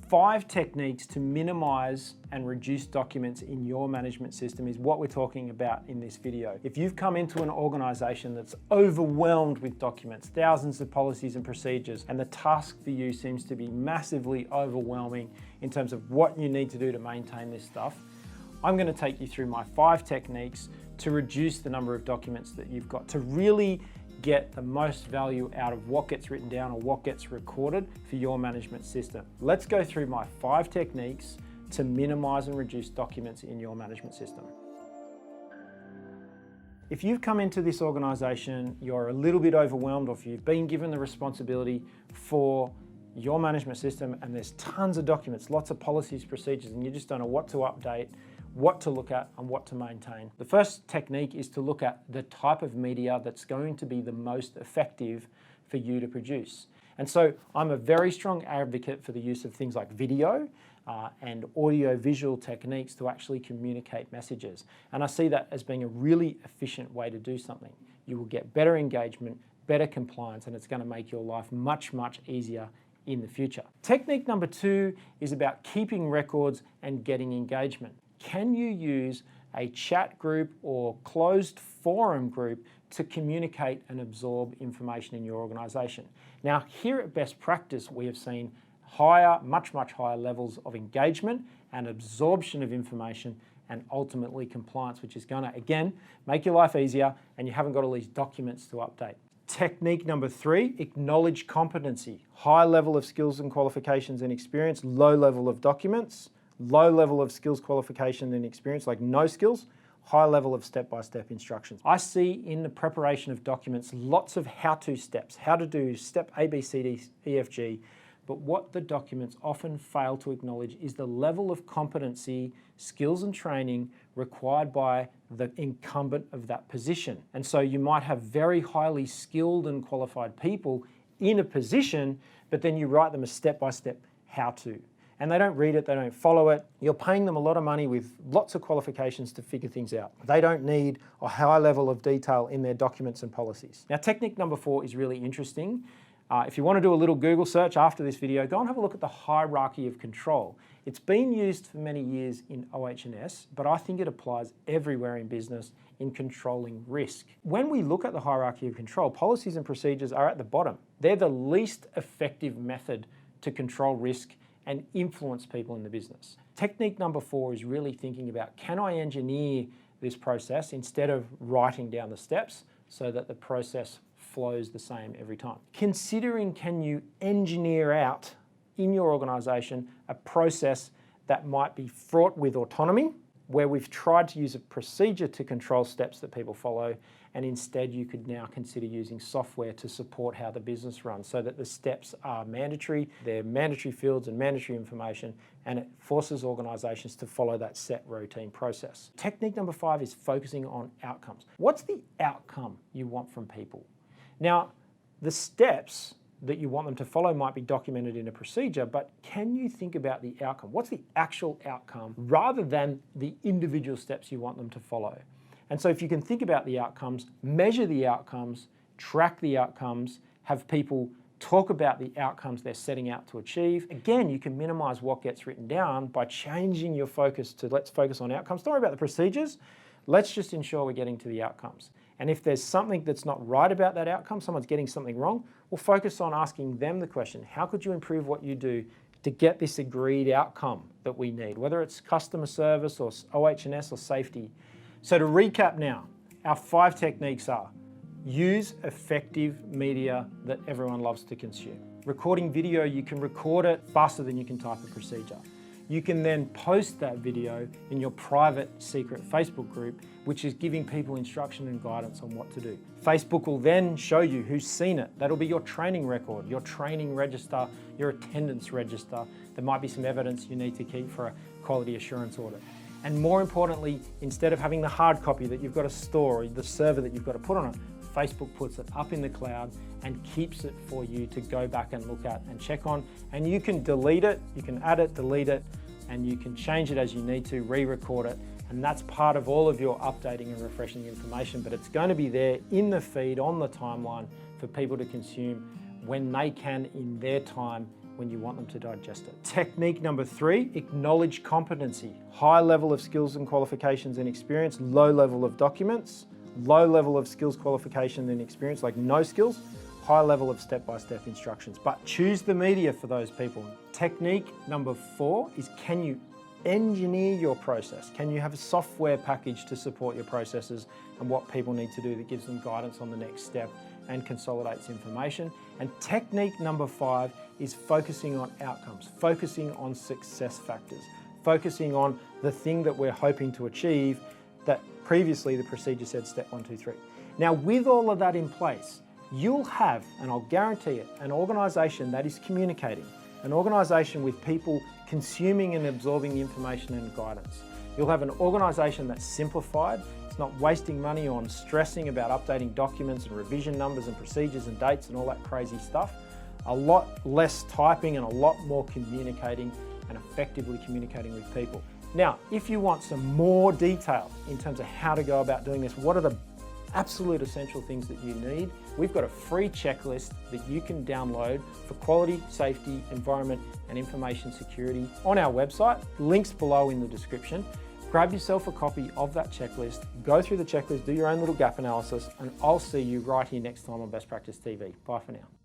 5 techniques to minimize and reduce documents in your management system is what we're talking about in this video. If you've come into an organization that's overwhelmed with documents, thousands of policies and procedures, and the task for you seems to be massively overwhelming in terms of what you need to do to maintain this stuff, I'm going to take you through my 5 techniques to reduce the number of documents that you've got, to really get the most value out of what gets written down or what gets recorded for your management system. Let's go through my 5 techniques to minimize and reduce documents in your management system. If you've come into this organization, you're a little bit overwhelmed, or if you've been given the responsibility for your management system and there's tons of documents, lots of policies, procedures, and you just don't know what to update, what to look at and what to maintain. The first technique is to look at the type of media that's going to be the most effective for you to produce. And so I'm a very strong advocate for the use of things like video and audio-visual techniques to actually communicate messages. And I see that as being a really efficient way to do something. You will get better engagement, better compliance, and it's going to make your life much, much easier in the future. Technique number 2 is about keeping records and getting engagement. Can you use a chat group or closed forum group to communicate and absorb information in your organization? Now, here at Best Practice, we have seen much higher levels of engagement and absorption of information and ultimately compliance, which is gonna, again, make your life easier and you haven't got all these documents to update. Technique number 3, acknowledge competency. High level of skills and qualifications and experience, low level of documents. Low level of skills, qualification and experience, like no skills, high level of step-by-step instructions. I see in the preparation of documents lots of how-to steps, how to do step A, B, C, D, E, F, G, but what the documents often fail to acknowledge is the level of competency, skills and training required by the incumbent of that position. And so you might have very highly skilled and qualified people in a position, but then you write them a step-by-step how-to. And they don't read it, they don't follow it. You're paying them a lot of money with lots of qualifications to figure things out. They don't need a high level of detail in their documents and policies. Now, technique number 4 is really interesting. If you want to do a little Google search after this video, go and have a look at the hierarchy of control. It's been used for many years in OH&S, but I think it applies everywhere in business in controlling risk. When we look at the hierarchy of control, policies and procedures are at the bottom. They're the least effective method to control risk and influence people in the business. Technique number 4 is really thinking about, can I engineer this process instead of writing down the steps so that the process flows the same every time? Considering, can you engineer out in your organization a process that might be fraught with autonomy, where we've tried to use a procedure to control steps that people follow, and instead you could now consider using software to support how the business runs so that the steps are mandatory, they're mandatory fields and mandatory information, and it forces organizations to follow that set routine process. Technique number 5 is focusing on outcomes. What's the outcome you want from people? Now, the steps that you want them to follow might be documented in a procedure, but can you think about the outcome? What's the actual outcome rather than the individual steps you want them to follow? And so if you can think about the outcomes, measure the outcomes, track the outcomes, have people talk about the outcomes they're setting out to achieve. Again, you can minimize what gets written down by changing your focus to let's focus on outcomes. Don't worry about the procedures. Let's just ensure we're getting to the outcomes. And if there's something that's not right about that outcome, someone's getting something wrong, we'll focus on asking them the question, how could you improve what you do to get this agreed outcome that we need, whether it's customer service or OH&S or safety. So to recap now, our 5 techniques are: use effective media that everyone loves to consume. Recording video, you can record it faster than you can type a procedure. You can then post that video in your private secret Facebook group, which is giving people instruction and guidance on what to do. Facebook will then show you who's seen it. That'll be your training record, your training register, your attendance register. There might be some evidence you need to keep for a quality assurance audit. And more importantly, instead of having the hard copy that you've got to store or the server that you've got to put on it, Facebook puts it up in the cloud and keeps it for you to go back and look at and check on. And you can delete it, you can add it, delete it, and you can change it as you need to, re-record it. And that's part of all of your updating and refreshing information, but it's going to be there in the feed, on the timeline for people to consume when they can in their time when you want them to digest it. Technique number 3, acknowledge competency. High level of skills and qualifications and experience, low level of documents, low level of skills, qualification and experience, like no skills, high level of step-by-step instructions. But choose the media for those people. Technique number 4 is, can you engineer your process? Can you have a software package to support your processes and what people need to do that gives them guidance on the next step and consolidates information? And technique number 5 is focusing on outcomes, focusing on success factors, focusing on the thing that we're hoping to achieve that previously the procedure said step 1, 2, 3. Now, with all of that in place, you'll have, and I'll guarantee it, an organisation that is communicating, an organisation with people consuming and absorbing information and guidance. You'll have an organisation that's simplified. It's not wasting money on stressing about updating documents and revision numbers and procedures and dates and all that crazy stuff. A lot less typing and a lot more communicating and effectively communicating with people. Now, if you want some more detail in terms of how to go about doing this, what are the absolute essential things that you need, we've got a free checklist that you can download for quality, safety, environment, and information security on our website. Links below in the description. Grab yourself a copy of that checklist, go through the checklist, do your own little gap analysis, and I'll see you right here next time on Best Practice TV. Bye for now.